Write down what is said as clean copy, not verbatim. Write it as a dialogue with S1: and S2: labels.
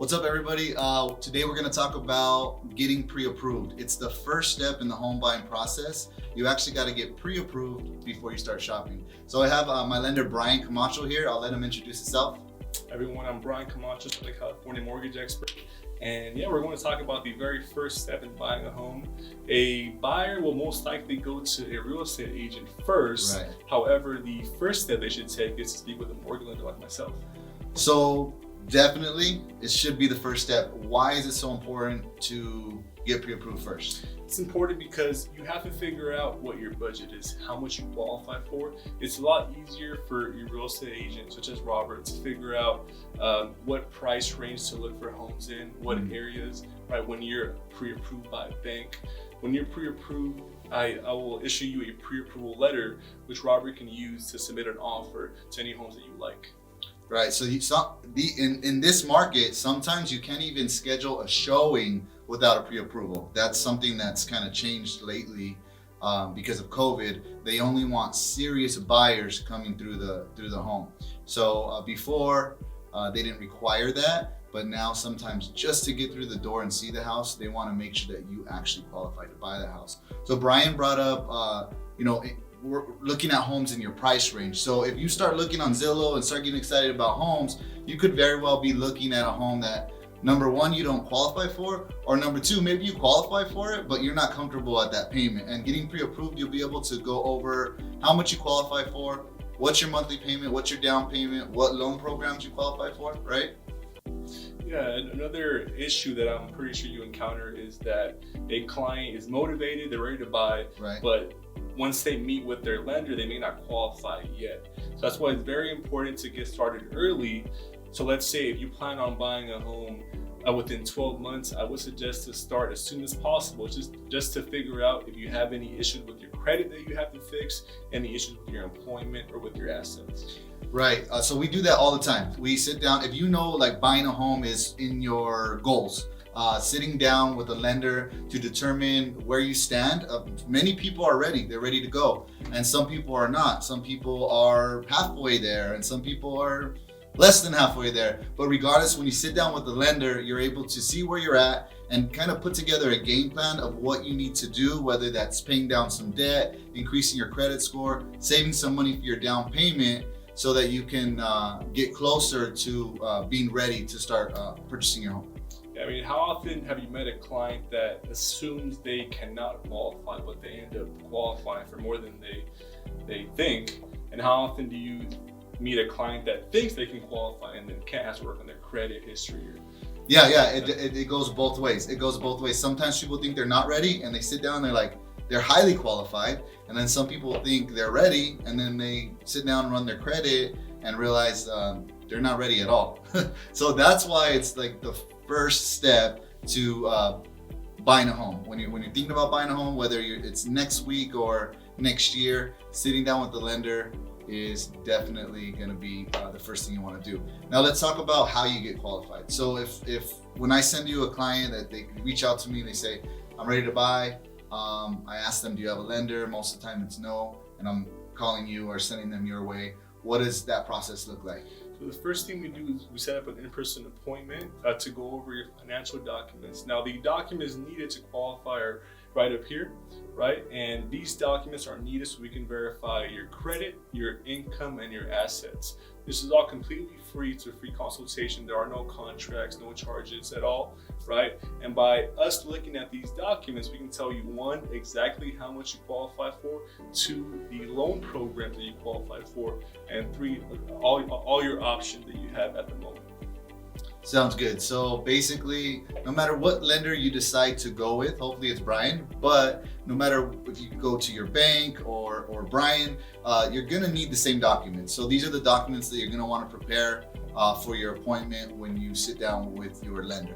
S1: What's up, everybody? Today we're going to talk about getting pre-approved. It's the first step in the home buying process. You actually got to get pre-approved before you start shopping. So I have my lender, Bryan Camacho, here. I'll let him introduce himself.
S2: Everyone, I'm Bryan Camacho, Southern California mortgage expert. And yeah, we're going to talk about the very first step in buying a home. A buyer will most likely go to a real estate agent first.
S1: Right.
S2: However, the first step they should take is to speak with a mortgage lender like myself.
S1: So definitely, it should be the first step. Why is it so important to get pre-approved first?
S2: It's important because you have to figure out what your budget is, how much you qualify for. It's a lot easier for your real estate agent, such as Robert, to figure out what price range to look for homes in, what areas, right? When you're pre-approved by a bank. When you're pre-approved, I will issue you a pre-approval letter, which Robert can use to submit an offer to any homes that you like.
S1: Right, so in this market, sometimes you can't even schedule a showing without a pre-approval. That's something that's kind of changed lately because of COVID. They only want serious buyers coming through the home. So before they didn't require that, but now sometimes just to get through the door and see the house, they want to make sure that you actually qualify to buy the house. So Bryan brought up, we're looking at homes in your price range. So if you start looking on Zillow and start getting excited about homes, you could very well be looking at a home that, number one, you don't qualify for, or number two, maybe you qualify for it, but you're not comfortable at that payment. And getting pre-approved, you'll be able to go over how much you qualify for, what's your monthly payment, what's your down payment, what loan programs you qualify for, right?
S2: Yeah, another issue that I'm pretty sure you encounter is that a client is motivated, they're ready to buy,
S1: right,
S2: but once they meet with their lender, they may not qualify yet. So that's why it's very important to get started early. So let's say if you plan on buying a home within 12 months, I would suggest to start as soon as possible, just to figure out if you have any issues with your credit that you have to fix, any issues with your employment or with your assets.
S1: Right, so we do that all the time. We sit down, if you know like buying a home is in your goals, sitting down with a lender to determine where you stand. Many people are ready, they're ready to go. And some people are not. Some people are halfway there and some people are less than halfway there. But regardless, when you sit down with the lender, you're able to see where you're at and kind of put together a game plan of what you need to do, whether that's paying down some debt, increasing your credit score, saving some money for your down payment, so that you can get closer to being ready to start purchasing your home.
S2: I mean, how often have you met a client that assumes they cannot qualify, but they end up qualifying for more than they think? And how often do you meet a client that thinks they can qualify and then can't, has to work on their credit history?
S1: Yeah, it goes both ways. It goes both ways. Sometimes people think they're not ready and they sit down and they're highly qualified. And then some people think they're ready and then they sit down and run their credit and realize they're not ready at all. So that's why it's like the first step to buying a home. When you're thinking about buying a home, whether it's next week or next year, sitting down with the lender is definitely going to be the first thing you want to do. Now let's talk about how you get qualified. So if when I send you a client that they reach out to me and they say, I'm ready to buy, I ask them, do you have a lender? Most of the time it's no, and I'm calling you or sending them your way. What does that process look like?
S2: So the first thing we do is we set up an in-person appointment to go over your financial documents. Now the documents needed to qualify are right up here, right? And these documents are needed so we can verify your credit, your income, and your assets. This is all completely free. It's a free consultation. There are no contracts, no charges at all, right? And by us looking at these documents, we can tell you, one, exactly how much you qualify for, two, the loan program that you qualify for, and three, all your options that you have at the moment.
S1: Sounds good. So basically, no matter what lender you decide to go with, hopefully it's Bryan, but no matter if you go to your bank or Bryan, you're gonna need the same documents. So these are the documents that you're gonna wanna prepare for your appointment when you sit down with your lender.